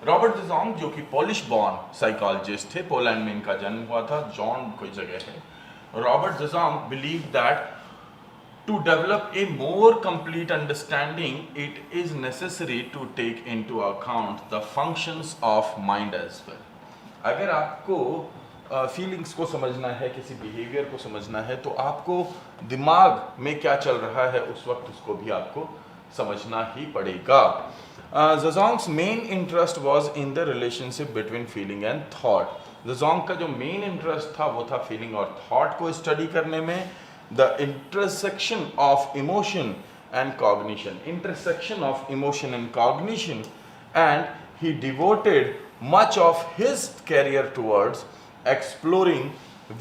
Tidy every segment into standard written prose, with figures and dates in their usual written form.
Robert Zajonc जो कि Polish born psychologist थे, पोलैंड में इनका जन्म हुआ था, जॉन कोई जगह है। Robert Zajonc believe that to develop a more complete understanding, it is necessary to take into account the functions of mind as well. अगर आपको फीलिंग्स को समझना है, किसी बिहेवियर को समझना है, तो आपको दिमाग में क्या चल रहा है उस वक्त उसको भी आपको समझना ही पड़ेगा। Zajonc's main interest was in the relationship between feeling and thought. Zajonc का जो मेन इंटरेस्ट था वो था फीलिंग और थॉट को स्टडी करने में। The intersection of emotion and cognition, and he devoted much of his career towards exploring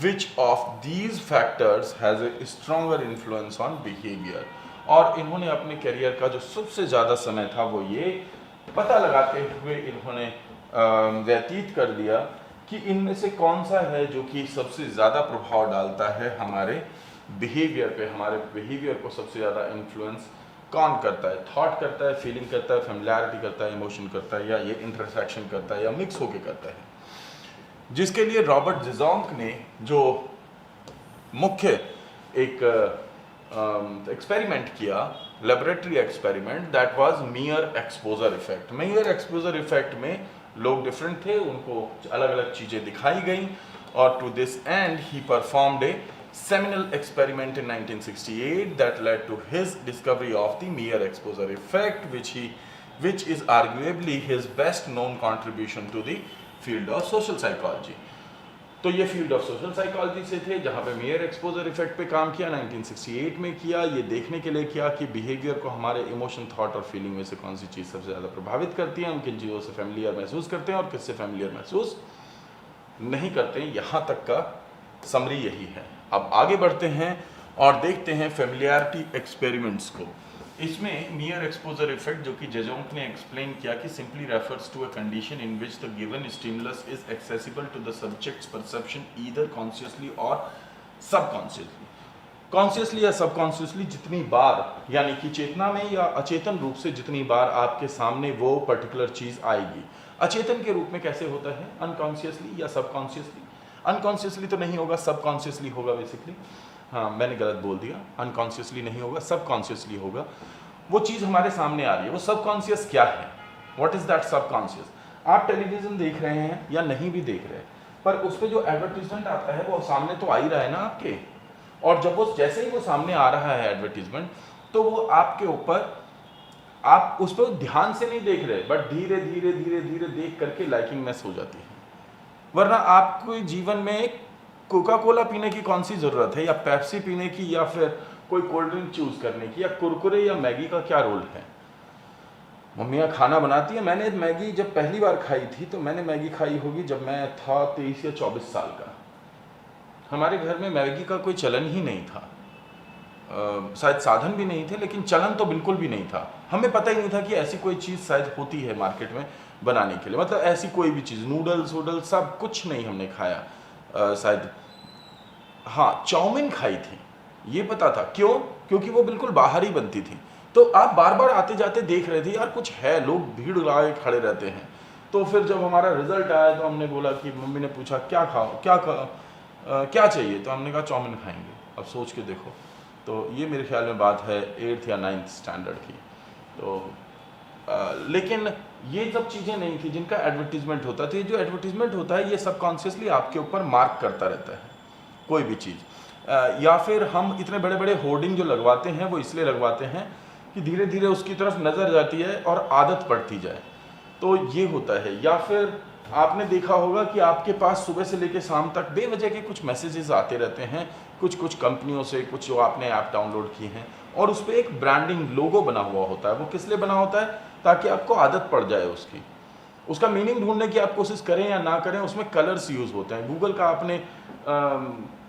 which of these factors has a stronger influence on behavior. और इन्होंने अपने करियर का जो सबसे ज़्यादा समय था वो ये पता लगाते हुए इन्होंने व्यतीत कर दिया कि इनमें से कौन सा है जो कि सबसे ज़्यादा प्रभाव डालता है हमारे बिहेवियर पे। हमारे बिहेवियर को सबसे ज़्यादा इन्फ्लुएंस कौन करता है? थॉट करता है, फीलिंग करता है, फेमिलियरिटी करता है, इमोशन करता है, या ये इंटरसेक्शन करता है, या मिक्स होके करता है। जिसके लिए रॉबर्ट डिज़ोंग ने जो मुख्य एक एक्सपेरिमेंट किया, laboratory experiment, that was मियर exposure effect. मियर exposure effect में लोग डिफरेंट थे, उनको अलग अलग चीज़ें दिखाई गई, और to this end he performed a seminal experiment in 1968 that led to his discovery of the mere exposure effect, which is arguably his best known contribution to the field of social psychology. तो ये field of social psychology से थे, जहाँ पे mayor exposure effect पे काम किया, 1968 में किया। ये देखने के लिए किया कि बिहेवियर को हमारे इमोशन, थॉट और फीलिंग में से कौन सी चीज़ सबसे ज़्यादा प्रभावित करती है, हम किन चीज़ों से फैमिलियर महसूस करते हैं और किससे फैमिलियर महसूस नहीं करते हैं। यहाँ तक का समरी यही है। अब आगे बढ़ते हैं और देखते हैं फेमिलियरिटी एक्सपेरिमेंट्स को। इसमें मियर एक्सपोजर इफेक्ट, जो कि ज़ेज़ोंग ने एक्सप्लेन किया कि simply refers to a condition in which the given stimulus is accessible to the subject's perception either consciously or subconsciously. Consciously या सबकॉन्शियसली जितनी बार, यानी कि चेतना में या अचेतन रूप से जितनी बार आपके सामने वो पर्टिकुलर चीज़ आएगी। अचेतन के रूप में कैसे होता है? अनकॉन्शियसली या सबकॉन्शियसली। अनकॉन्शियसली तो नहीं होगा, सबकॉन्शियसली होगा बेसिकली। हाँ, मैंने गलत बोल दिया, अनकॉन्शियसली नहीं होगा, सबकॉन्शियसली होगा। वो चीज़ हमारे सामने आ रही है, वो सबकॉन्शियस क्या है? What is that subconscious? आप टेलीविजन देख रहे हैं या नहीं भी देख रहे, पर उस पर जो एडवर्टीजमेंट आता है वो सामने तो आ ही रहा है ना आपके, और जब वो जैसे ही वो सामने आ रहा है एडवर्टीजमेंट, तो वो आपके ऊपर, आप उस पर ध्यान से नहीं देख रहे, बट धीरे धीरे धीरे धीरे देख करके लाइकिंग मैस हो जाती है। वरना आपको जीवन में कोका कोला पीने की कौन सी ज़रूरत है, या पेप्सी पीने की, या फिर कोई कोल्ड ड्रिंक चूज़ करने की, या कुरकुरे या मैगी का क्या रोल है? मम्मियाँ खाना बनाती है। मैंने मैगी जब पहली बार खाई थी, तो मैंने मैगी खाई होगी जब मैं था 23 या 24 साल का। हमारे घर में मैगी का कोई चलन ही नहीं था, शायद साधन भी नहीं थे, लेकिन चलन तो बिल्कुल भी नहीं था। हमें पता ही नहीं था कि ऐसी कोई चीज़ शायद होती है मार्केट में बनाने के लिए, मतलब ऐसी कोई भी चीज़, नूडल्स वूडल्स सब कुछ नहीं हमने खाया। शायद हाँ, चाउमीन खाई थी, ये पता था। क्यों? क्योंकि वो बिल्कुल बाहर ही बनती थी। तो आप बार बार आते जाते देख रहे थे, यार कुछ है, लोग भीड़ लगाए खड़े रहते हैं। तो फिर जब हमारा रिजल्ट आया तो हमने बोला कि, मम्मी ने पूछा क्या खाओ, क्या चाहिए, तो हमने कहा चाउमीन खाएंगे। अब सोच के देखो, तो ये मेरे ख्याल में बात है 8th या 9th स्टैंडर्ड की। तो लेकिन ये सब चीज़ें नहीं थी जिनका एडवर्टीजमेंट होता था। जो एडवर्टीजमेंट होता है ये सबकॉन्शियसली आपके ऊपर मार्क करता रहता है कोई भी चीज़। या फिर हम इतने बड़े बड़े होर्डिंग जो लगवाते हैं वो इसलिए लगवाते हैं कि धीरे धीरे उसकी तरफ नज़र जाती है और आदत पड़ती जाए, तो ये होता है। या फिर आपने देखा होगा कि आपके पास सुबह से लेकर शाम तक बेवजह के कुछ मैसेजेस आते रहते हैं, कुछ कंपनियों से, कुछ जो आपने ऐप डाउनलोड किए हैं, और उस पर एक ब्रांडिंग लोगो बना हुआ होता है। वो किस लिए बना होता है? ताकि आपको आदत पड़ जाए उसकी। उसका मीनिंग ढूंढने की आप कोशिश करें या ना करें, उसमें कलर्स यूज़ होते हैं। गूगल का आपने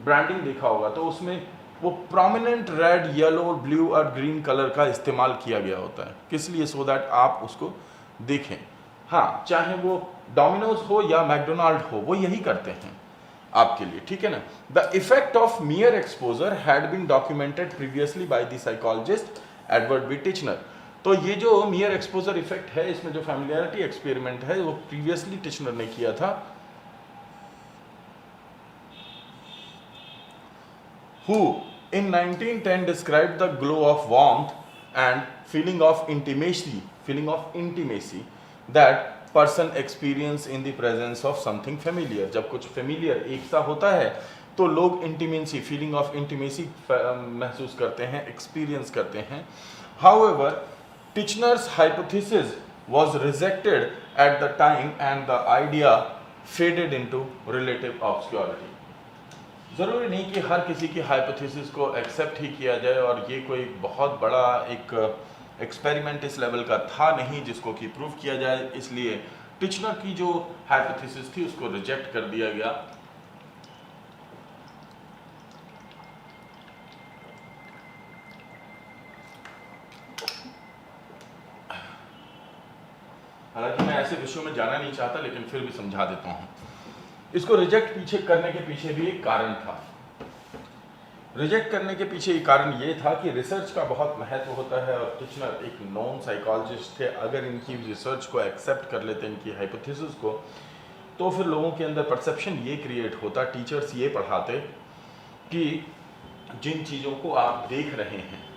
ब्रांडिंग देखा होगा, तो उसमें वो प्रोमिनेंट रेड, येलो, ब्लू और ग्रीन कलर का इस्तेमाल किया गया होता है। किस लिए? सो दैट आप उसको देखें। हाँ, चाहे वो डोमिनोज हो या मैकडोनाल्ड हो, वो यही करते हैं आपके लिए, ठीक है ना। The effect of mere exposure had been documented previously by the psychologist Edward B Titchener. तो ये जो मियर एक्सपोजर इफेक्ट है, इसमें जो फैमिलियरिटी एक्सपेरिमेंट है वो प्रीवियसली टिचनर ने किया था, who in 1910 described the glow of warmth and feeling of intimacy that person experience in the presence of something familiar. जब कुछ familiar एक सा होता है तो लोग intimacy, feeling of intimacy महसूस करते हैं, experience करते हैं. However, Titchener's hypothesis was rejected at the time and the idea faded into relative obscurity. ज़रूरी नहीं कि हर किसी की हाइपोथेसिस को एक्सेप्ट ही किया जाए, और ये कोई बहुत बड़ा एक एक्सपेरिमेंट इस लेवल का था नहीं जिसको कि प्रूव किया जाए, इसलिए टिचनर की जो हाइपोथेसिस थी उसको रिजेक्ट कर दिया गया. हालांकि मैं ऐसे विषयों में जाना नहीं चाहता, लेकिन फिर भी समझा देता हूँ. इसको रिजेक्ट पीछे करने के पीछे भी एक कारण था. रिजेक्ट करने के पीछे एक कारण ये था कि रिसर्च का बहुत महत्व होता है, और टिचनर एक नॉन साइकोलॉजिस्ट थे. अगर इनकी रिसर्च को एक्सेप्ट कर लेते, इनकी हाइपोथेसिस को, तो फिर लोगों के अंदर परसेप्शन ये क्रिएट होता, टीचर्स ये पढ़ाते कि जिन चीज़ों को आप देख रहे हैं,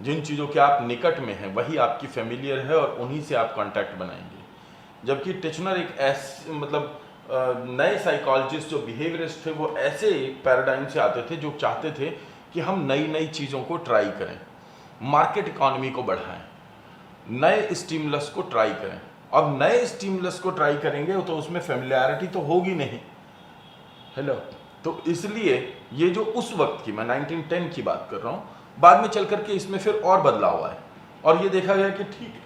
जिन चीज़ों के आप निकट में हैं, वही आपकी फेमिलियर है और उन्हीं से आप कांटेक्ट बनाएंगे. जबकि टिचनर एक ऐसे मतलब नए साइकोलॉजिस्ट जो बिहेवियरिस्ट थे, वो ऐसे पैराडाइम से आते थे जो चाहते थे कि हम नई नई चीज़ों को ट्राई करें, मार्केट इकोनॉमी को बढ़ाएं, नए स्टिमुलस को ट्राई करें. अब नए स्टिमुलस को ट्राई करेंगे तो उसमें फेमिलियरिटी तो होगी नहीं. हेलो, तो इसलिए ये जो उस वक्त की, मैं 1910 की बात कर रहा हूँ, बाद में चल करके इसमें फिर और बदलाव आए, और ये देखा गया कि ठीक है,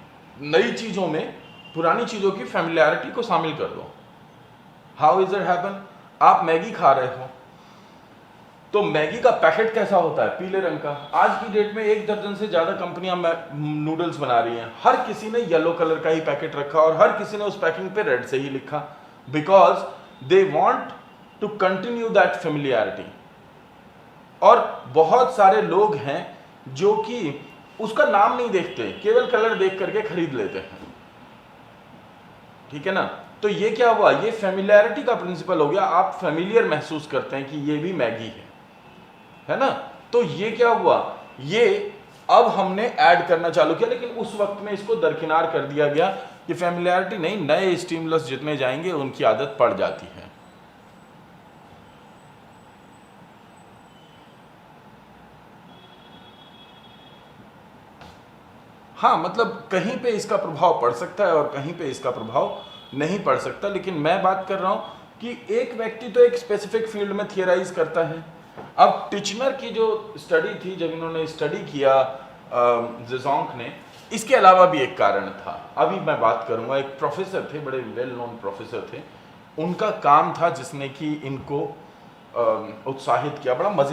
नई चीज़ों में पुरानी चीज़ों की फेमिलियरिटी को शामिल कर दो. How is it happen? आप मैगी खा रहे हो, तो मैगी का पैकेट कैसा होता है? पीले रंग का. आज की डेट में 1 दर्जन से ज़्यादा कंपनियां नूडल्स बना रही हैं, हर किसी ने येलो कलर का ही पैकेट रखा और हर किसी ने उस पैकिंग पे रेड से ही लिखा, because they want to continue that familiarity. और बहुत सारे लोग हैं जो कि उसका नाम नहीं देखते, केवल कलर देख करके खरीद लेते हैं. ठीक है ना? तो ये क्या हुआ? ये फेमिलियरिटी का प्रिंसिपल हो गया. आप फेमिलियर महसूस करते हैं कि ये भी मैगी है ना? तो ये क्या हुआ? ये अब हमने ऐड करना चालू किया, लेकिन उस वक्त में इसको दरकिनार कर दिया गया कि फेमिलियरिटी नहीं, नए स्टिमुलस जितने जाएंगे उनकी आदत पड़ जाती है. हाँ, मतलब कहीं पे इसका प्रभाव पड़ सकता है और कहीं पे इसका प्रभाव नहीं पड़ सकता, लेकिन मैं बात कर रहा हूं कि एक व्यक्ति तो एक स्पेसिफिक फील्ड में थियराइज करता है. अब टिचनर की जो स्टडी थी, जब इन्होंने स्टडी किया ज़ेज़ोंग ने, इसके अलावा भी एक कारण था. अभी मैं बात करूंगा, एक प्रोफेसर थे, बड़े वेल नोन प्रोफेसर थे, उनका काम था जिसने कि इनको उत्साहित किया, बड़ा मजे